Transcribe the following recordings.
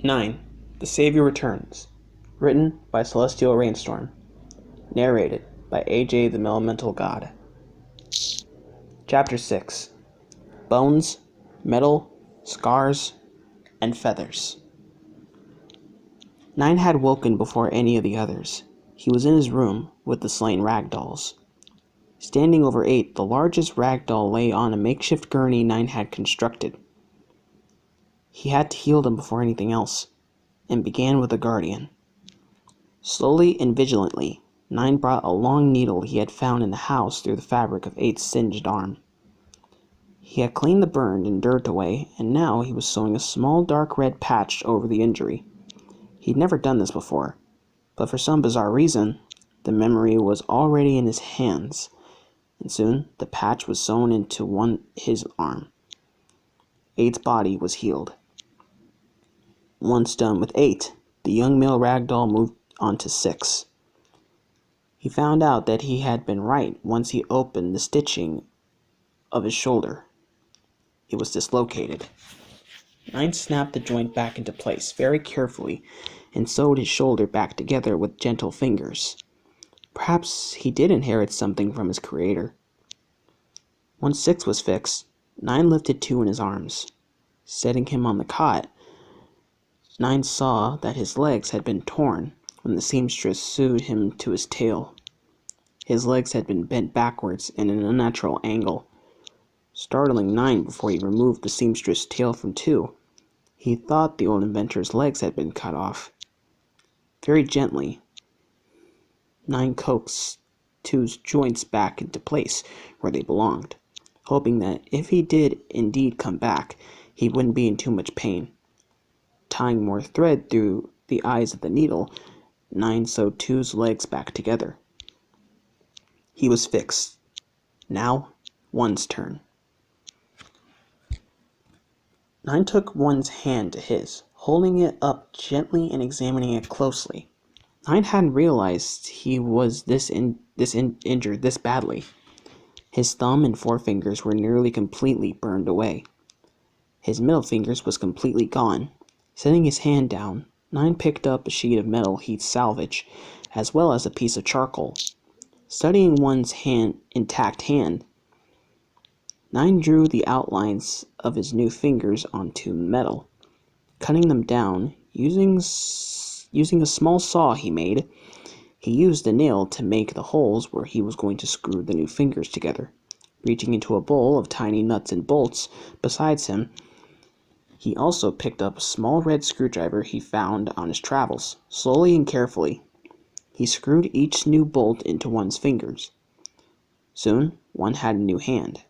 9. The Savior Returns. Written by Celestial Rainstorm. Narrated by AJ the Elementalgod. Chapter 6. Bones, Metal, Scars, and Feathers. 9 had woken before any of the others. He was in his room with the slain ragdolls. Standing over 8, the largest ragdoll lay on a makeshift gurney 9 had constructed. He had to heal them before anything else, and began with the guardian. Slowly and vigilantly, 9 brought a long needle he had found in the house through the fabric of 8's singed arm. He had cleaned the burn and dirt away, and now he was sewing a small dark red patch over the injury. He'd never done this before, but for some bizarre reason, the memory was already in his hands, and soon the patch was sewn into his arm. 8's body was healed. Once done with 8, the young male ragdoll moved on to 6. He found out that he had been right once he opened the stitching of his shoulder. It was dislocated. 9 snapped the joint back into place very carefully and sewed his shoulder back together with gentle fingers. Perhaps he did inherit something from his creator. Once 6 was fixed, 9 lifted 2 in his arms. Setting him on the cot, 9 saw that his legs had been torn when the seamstress sewed him to his tail. His legs had been bent backwards in an unnatural angle, startling 9 before he removed the seamstress' tail from 2. He thought the old inventor's legs had been cut off. Very gently, 9 coaxed 2's joints back into place where they belonged, hoping that if he did indeed come back, he wouldn't be in too much pain. Tying more thread through the eyes of the needle, 9 sewed 2's legs back together. He was fixed. Now, 1's turn. 9 took 1's hand to his, holding it up gently and examining it closely. 9 hadn't realized he was injured this badly. His thumb and forefingers were nearly completely burned away. His middle fingers was completely gone. Setting his hand down, 9 picked up a sheet of metal he'd salvaged, as well as a piece of charcoal. Studying 1's intact hand, 9 drew the outlines of his new fingers onto metal, cutting them down using a small saw he made. He used a nail to make the holes where he was going to screw the new fingers together. Reaching into a bowl of tiny nuts and bolts besides him, he also picked up a small red screwdriver he found on his travels. Slowly and carefully, he screwed each new bolt into 1's fingers. Soon, 1 had a new hand.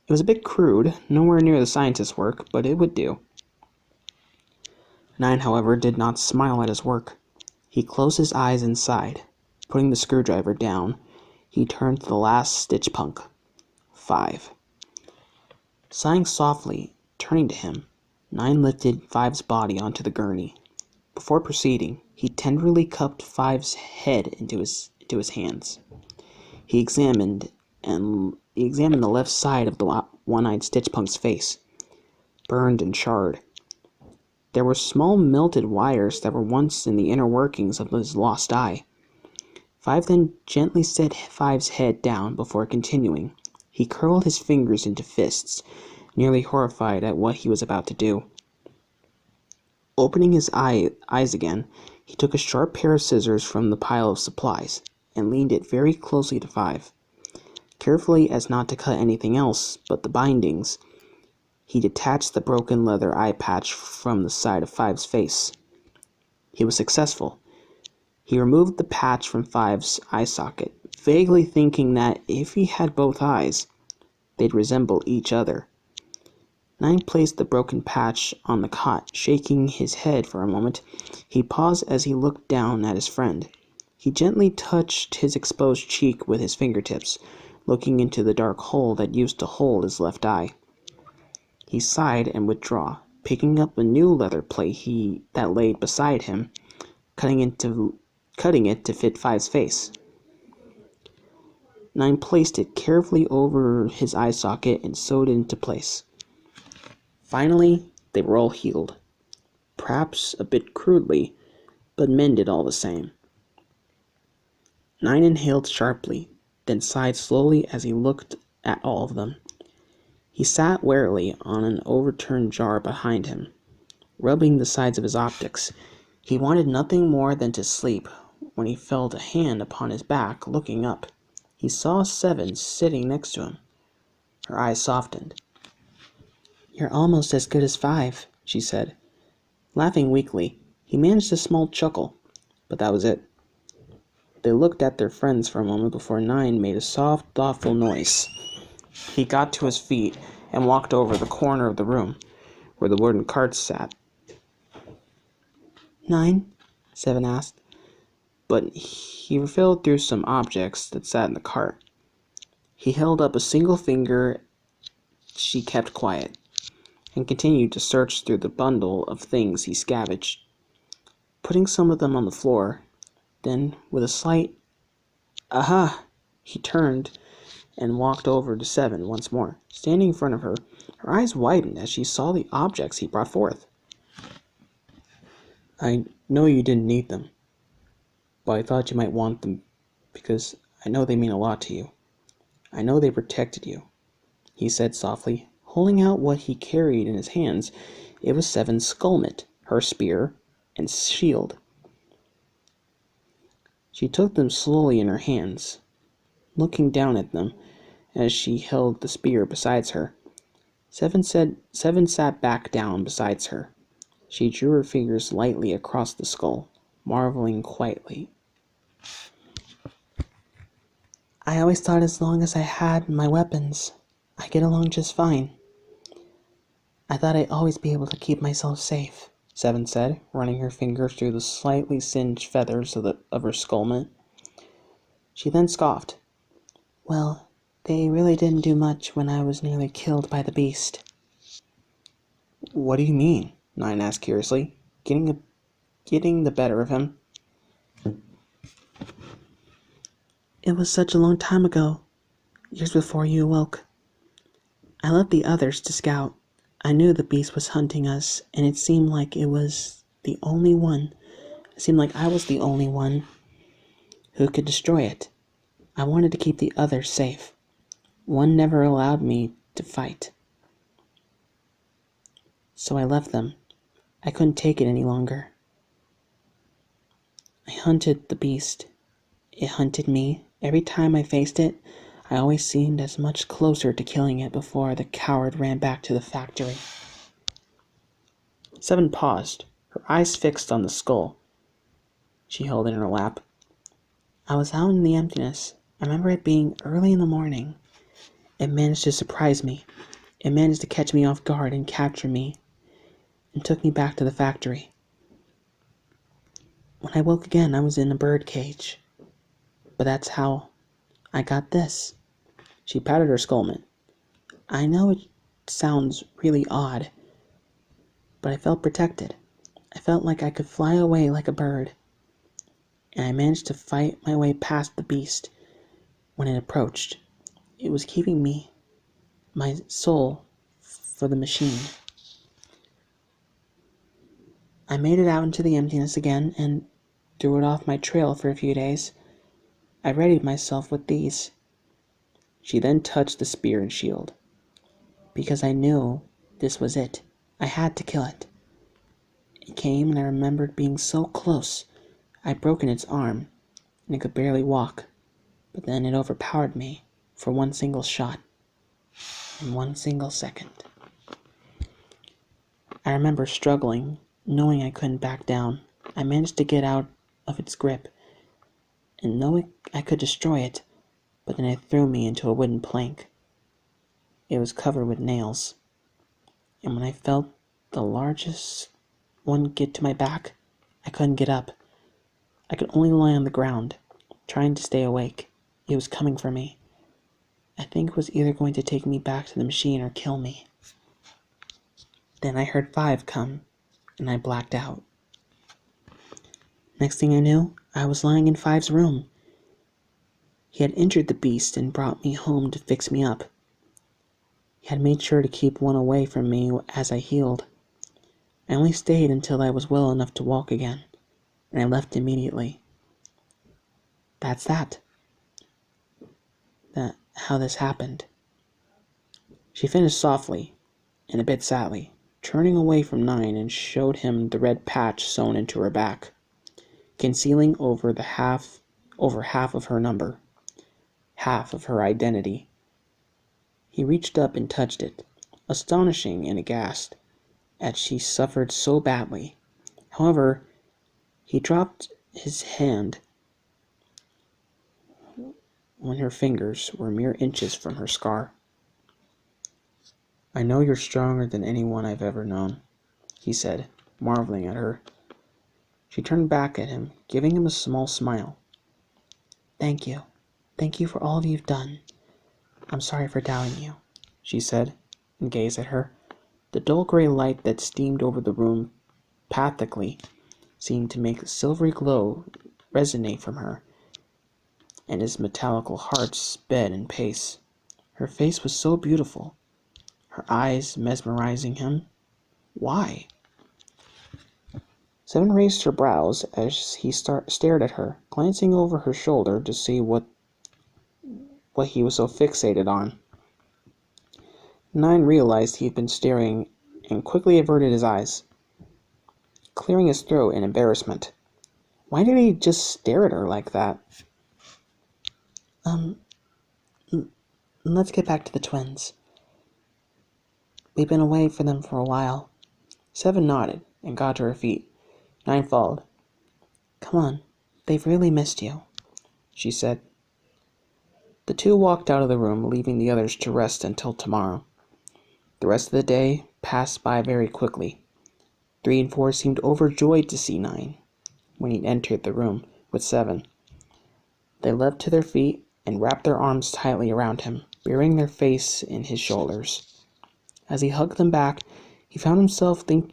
It was a bit crude, nowhere near the scientist's work, but it would do. 9, however, did not smile at his work. He closed his eyes and sighed. Putting the screwdriver down, he turned to the last stitch punk. 5. Sighing softly, turning to him, 9 lifted 5's body onto the gurney. Before proceeding, he tenderly cupped 5's head into his hands. He examined the left side of the one-eyed stitchpunk's face, burned and charred. There were small melted wires that were once in the inner workings of his lost eye. 5 then gently set 5's head down before continuing. He curled his fingers into fists, nearly horrified at what he was about to do. Opening his eyes again, he took a sharp pair of scissors from the pile of supplies and leaned it very closely to 5. Carefully as not to cut anything else but the bindings, he detached the broken leather eye patch from the side of 5's face. He was successful. He removed the patch from 5's eye socket, vaguely thinking that if he had both eyes, they'd resemble each other. 9 placed the broken patch on the cot, shaking his head for a moment. He paused as he looked down at his friend. He gently touched his exposed cheek with his fingertips, looking into the dark hole that used to hold his left eye. He sighed and withdrew, picking up a new leather plate that lay beside him, cutting it to fit 5's face. 9 placed it carefully over his eye socket and sewed it into place. Finally, they were all healed. perhaps a bit crudely, but mended all the same. 9 inhaled sharply, then sighed slowly as he looked at all of them. He sat warily on an overturned jar behind him, rubbing the sides of his optics. He wanted nothing more than to sleep when he felt a hand upon his back. Looking up, he saw 7 sitting next to him. Her eyes softened. "You're almost as good as 5, she said. Laughing weakly, he managed a small chuckle, but that was it. They looked at their friends for a moment before 9 made a soft, thoughtful noise. He got to his feet and walked over the corner of the room where the wooden carts sat. 9? 7 asked, but he filled through some objects that sat in the cart. He held up a single finger. She kept quiet and continued to search through the bundle of things he scavenged, putting some of them on the floor. Then, with a slight "aha," he turned and walked over to 7 once more. Standing in front of her, her eyes widened as she saw the objects he brought forth. "I know you didn't need them, but I thought you might want them because I know they mean a lot to you. I know they protected you," he said softly, holding out what he carried in his hands. It was 7's skullmet, her spear, and shield. She took them slowly in her hands, looking down at them as she held the spear beside her. 7 sat back down beside her. She drew her fingers lightly across the skull, marveling quietly. "I always thought as long as I had my weapons, I'd get along just fine. I thought I'd always be able to keep myself safe," 7 said, running her fingers through the slightly singed feathers of her skullmet. She then scoffed. "Well, they really didn't do much when I was nearly killed by the beast." "What do you mean?" 9 asked curiously, getting the better of him. "It was such a long time ago, years before you awoke. I left the others to scout. I knew the beast was hunting us, and it seemed like I was the only one who could destroy it. I wanted to keep the others safe. One never allowed me to fight. So I left them. I couldn't take it any longer. I hunted the beast. It hunted me. Every time I faced it, I always seemed as much closer to killing it before the coward ran back to the factory." 7 paused, her eyes fixed on the skull she held in her lap. "I was out in the emptiness. I remember it being early in the morning. It managed to surprise me. It managed to catch me off guard and capture me and took me back to the factory. When I woke again, I was in a bird cage. But that's how I got this." She patted her skullmet. "I know it sounds really odd, but I felt protected. I felt like I could fly away like a bird. And I managed to fight my way past the beast when it approached. It was keeping my soul for the machine. I made it out into the emptiness again and threw it off my trail for a few days. I readied myself with these." She then touched the spear and shield. "Because I knew this was it. I had to kill it. It came and I remembered being so close. I'd broken its arm and it could barely walk. But then it overpowered me for one single shot in one single second. I remember struggling, knowing I couldn't back down. I managed to get out of its grip and knowing I could destroy it, but then it threw me into a wooden plank. It was covered with nails. And when I felt the largest one get to my back, I couldn't get up. I could only lie on the ground, trying to stay awake. It was coming for me. I think it was either going to take me back to the machine or kill me. Then I heard 5 come, and I blacked out. Next thing I knew, I was lying in 5's room. He had injured the beast and brought me home to fix me up. He had made sure to keep one away from me as I healed. I only stayed until I was well enough to walk again, and I left immediately. That's that. How this happened." She finished softly, and a bit sadly, turning away from 9 and showed him the red patch sewn into her back, concealing over half of her number, half of her identity. He reached up and touched it, astonishing and aghast at she suffered so badly. However, he dropped his hand when her fingers were mere inches from her scar. "I know you're stronger than anyone I've ever known," he said, marveling at her. She turned back at him, giving him a small smile. "Thank you. Thank you for all you've done. I'm sorry for doubting you," she said, and gazed at her. The dull gray light that streamed over the room pathetically seemed to make a silvery glow resonate from her, and his metallical heart sped in pace. Her face was so beautiful, her eyes mesmerizing him. Why? 7 raised her brows as he stared at her, glancing over her shoulder to see what he was so fixated on. 9 realized he'd been staring and quickly averted his eyes, clearing his throat in embarrassment. Why did he just stare at her like that? Let's get back to the twins. We've been away from them for a while." 7 nodded and got to her feet. 9 followed. "Come on, they've really missed you," she said. The 2 walked out of the room, leaving the others to rest until tomorrow. The rest of the day passed by very quickly. 3 and 4 seemed overjoyed to see 9 when he entered the room with 7. They leapt to their feet and wrapped their arms tightly around him, burying their face in his shoulders. As he hugged them back, he found himself being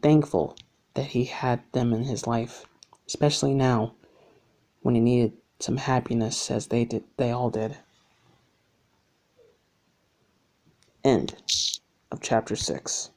thankful that he had them in his life, especially now when he needed some happiness as they all did. End of chapter 6.